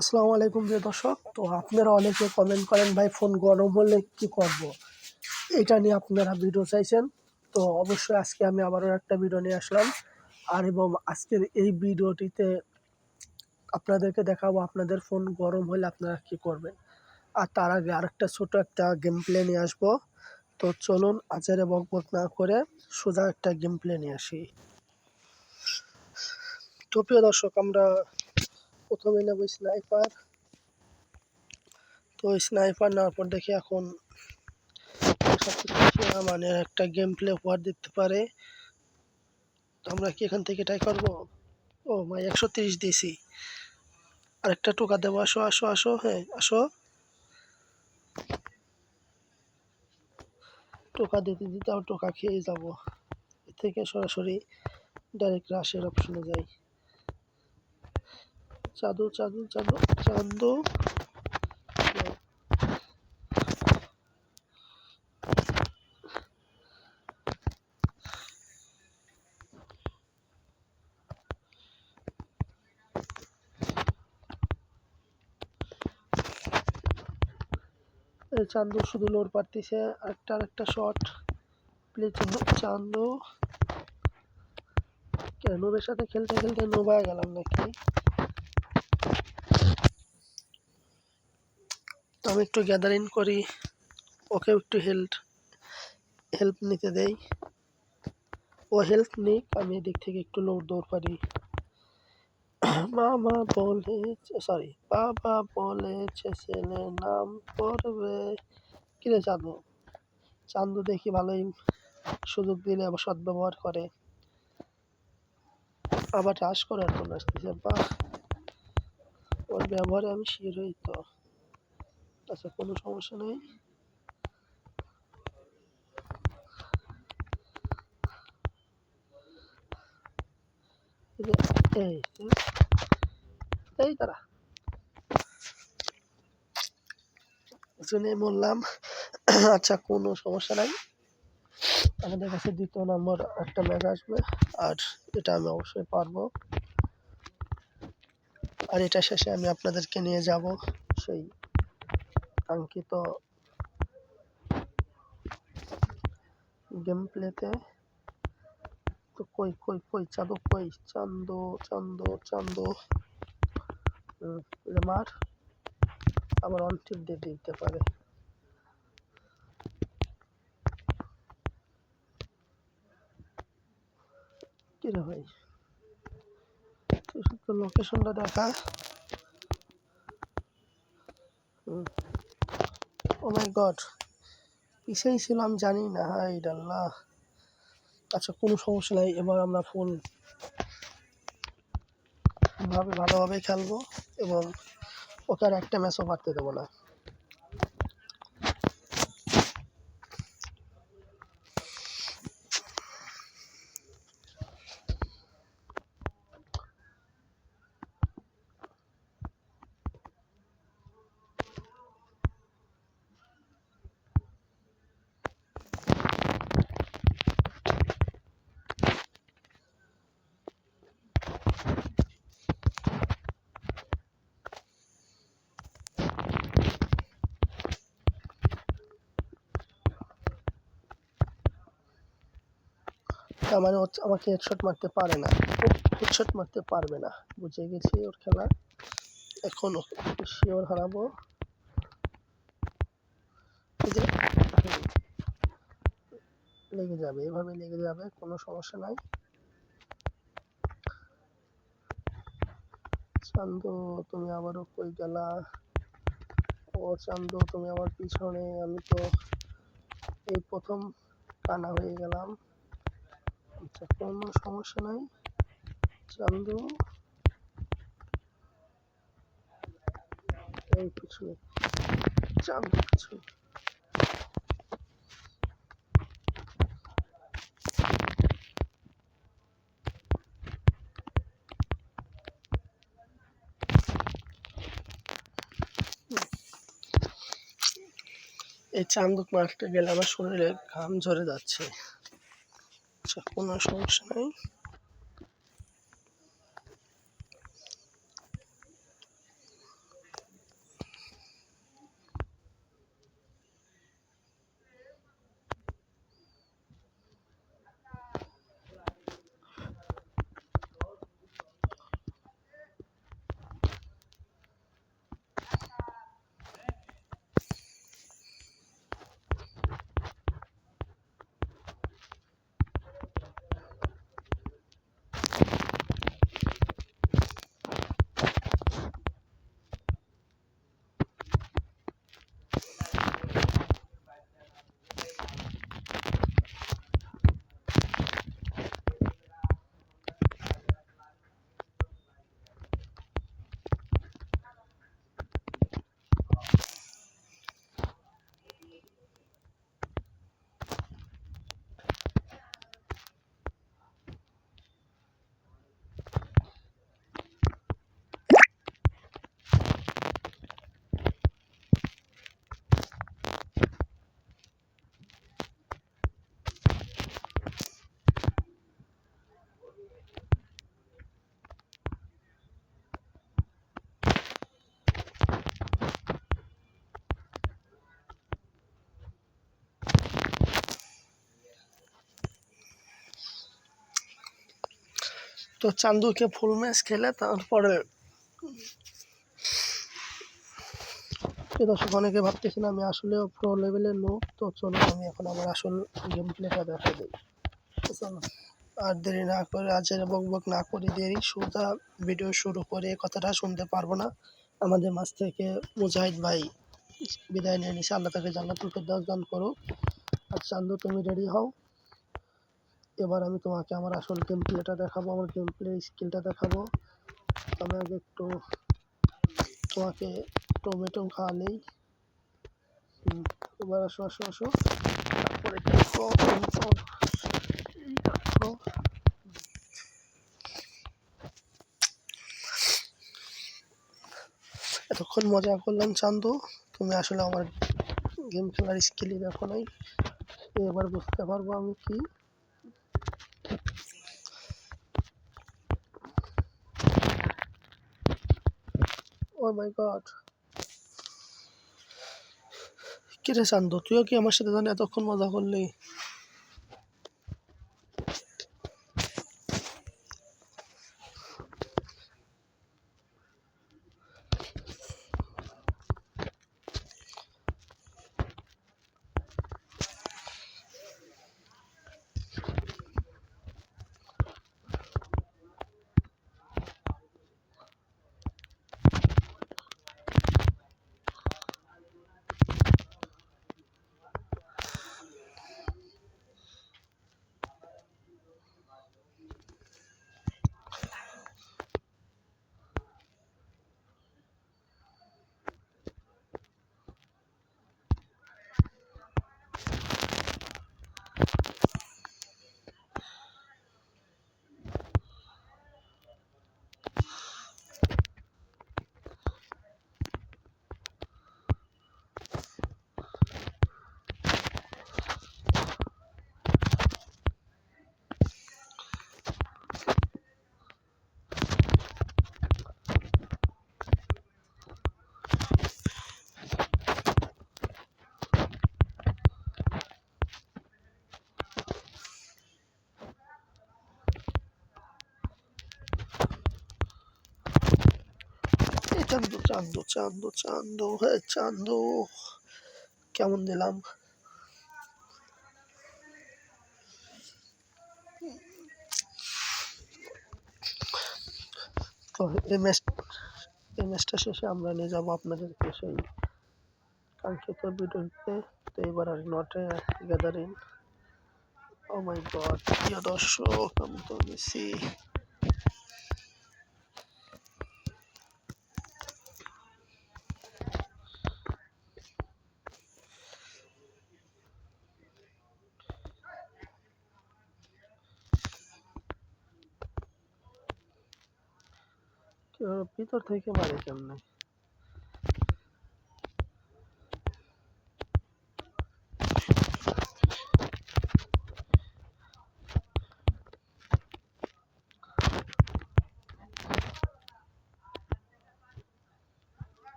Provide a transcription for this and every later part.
আসসালামু আলাইকুম প্রিয় দর্শক। তো আপনারা অনেকে কমেন্ট করেন ভাই ফোন গরম হলে কি করব, এটা নিয়ে আপনারা ভিডিও চাইছেন। তো অবশ্যই আজকে আমি আবারও একটা ভিডিও নিয়ে আসলাম। এবং আজকের এই ভিডিওটিতে আপনাদেরকে দেখাবো আপনাদের ফোন গরম হলে আপনারা কি করবেন। আর তার আগে আরেকটা ছোট একটা গেম প্লে নিয়ে আসবো। তো চলুন আচারে বকবক না করে সোজা একটা গেম প্লে নিয়ে আসি। তো প্রিয় দর্শক, আমরা প্রথমে নেব স্নাইপার। তো স্নাইপার নেওয়ার পর দেখি এখন মানের একটা গেম প্লে উপহার দিতে পারে। তো আমরা কি এখান থেকে ট্রাই করবো? ও ভাই 130 দিয়েছি। আরেকটা টোকা দেবো। আসো আসো আসো, হ্যাঁ আসো। টোকা দিতে দিতে আবার টোকা খেয়ে যাবো। এর থেকে সরাসরি ডাইরেক্ট রাশের অপশনে যাই। চাঁদু চাঁদু চাঁদু চাঁদু। চান্দু শুধু লোড পারতেছে। আরেকটা শট প্লিজ চান্দু। নোবের সাথে খেলতে খেলতে নোবায় গেলাম নাকি? তো আমি একটু গ্যাদারিং করি, ওকে একটু হেল্প নিতে দেই। ও হেল্প নিক, আমি এদিক থেকে একটু দৌড় পারি। বাবা বলেছে ছেলে নাম করবে। কিরে চাঁদু? চান্দু দেখি ভালোই সুযোগ দিলে আবার সদ্ব্যবহার করে, আবার রাশ করার জন্য আসতেছে। বাহ, ওর ব্যবহারে আমি শির হই তো। আচ্ছা, কোনো সমস্যা নেই। এই এই তারা শুনে বললাম। আচ্ছা, কোনো সমস্যা নাই। আমাদের কাছে দ্বিতীয় নম্বর একটা ম্যাচ আসবে, আর এটা আমি অবশ্যই পারবো। আর এটা শেষে আমি আপনাদেরকে নিয়ে যাব সেই কাঙ্ক্ষিত গেম প্লেতে। তো কই কই কই চাঁদু, কই চান্দু চান্দু চান্দু। মার, আবার অন টিপ দিয়ে দিতে পারে। কিরে ভাই, লোকেশনটা দেখা। ও মাই গড, পিছেই ছিলাম জানি না। হাই ডাল্লা। আচ্ছা, কোনো সমস্যা নাই। এবার আমরা ফুল ভালোভাবে খেলবো এবং ওকে আর একটা ম্যাচও পারতে দেবো না। তার মানে আমাকে হেডশট মারতে পারে না, হেডশট মারতে পারবে না। বুঝে গেছি ওর খেলা। এখন শিওর হারাবো। লেগে যাবে, এভাবে লেগে যাবে, কোনো সমস্যা নাই। চান্দু, তুমি আবারও কই গেলা? ও চান্দু, তুমি আমার পিছনে। আমি তো এই প্রথম কানা হয়ে গেলাম। আচ্ছা, কোনো সমস্যা নাই। চান্দু এই পিছনে, চান্দু পিছনে। এই চান্দুক মারতে গেলে আমার শরীরে ঘাম ঝরে যাচ্ছে। আচ্ছা, কোনো সমস্যা নাই। তো চান্দুকে ফুল ম্যাচ খেলে তারপরে দর্শক অনেকে ভাবতেছেন আমি আসলে প্রো লেভেলের নো। তো চলো আমি এখন আমার আসল গেম প্লেটা দেখা দিই। চলো আর দেরি না করে আজের বকবক না করে দেরি সোজা ভিডিও শুরু করে কথাটা শুনতে পারবো না। আমাদের মাঝ থেকে মুজাহিদ ভাই বিদায় নিয়ে নিছে, আল্লাহ তাকে জান্নাতুল ফেরদাউস দান করুক। আর চান্দু তুমি রেডি হও, এবার আমি তোমাকে আমার আসল গেম প্লেটা দেখাবো, আমার গেম প্লে স্কিলটা দেখাবো। আমি আগে একটু তোমাকে টমেটো খাওয়া নেই। এবার আসো আসো আসো, তারপরে দেখো এতক্ষণ মজা করলাম চান্দু, তুমি আসলে আমার গেম খেলার স্কিলই দেখো নাই। এবার বুঝতে পারবো আমি কি। ও মাই গড, কি রে চান্দু, তুইও কি আমার সাথে জানি এতক্ষণ মজা করলি? চান্দু চান্দু চান্দু চান্দু হ্যাঁ চান্দু, কেমন দিলাম? তো এই ম্যাচটা শেষে আমরা নিয়ে যাবো আপনাদেরকে সেই কাঙ্ক্ষিত ভিডিওতে। তো এবার আর নটে গ্যাদারিং। ও মাই গড, প্রিয় দর্শক আমি তো গেছি। ভিতর থেকে মারে কেমনে?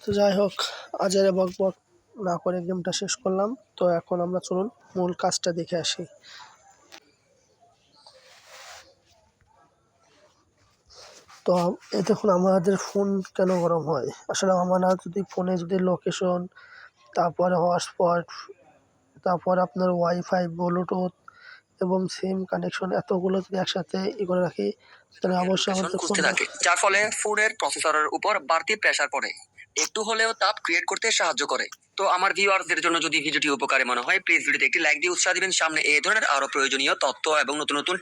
তো যাই হোক, আজের বকবক না করে গেমটা শেষ করলাম। তো এখন আমরা চলুন মূল কাজটা দেখে আসি। তো এই দেখুন আমাদের ফোন কেন গরম হয়। আসলে আমরা যদি ফোনে যদি লোকেশন, তারপরে হটস্পট, তারপর আপনার ওয়াইফাই, ব্লুটুথ এবং সিম কানেকশন এতগুলো যদি একসাথে করে রাখি তাহলে অবশ্যই আমাদের খুঁজতে থাকে, যার ফলে ফোনের প্রসেসরের উপর বাড়তি প্রেসার পড়ে, একটু হলেও তাপ ক্রিয়েট করতে সাহায্য করে। তো আমার ভিউয়ারদের জন্য যদি ভিডিওটি উপকারী মনে হয় প্লিজ ভিডিওতে একটি লাইক দিয়ে উৎসাহ দিবেন। সামনে এই ধরনের আরো প্রয়োজনীয় তথ্য এবং নতুন নতুন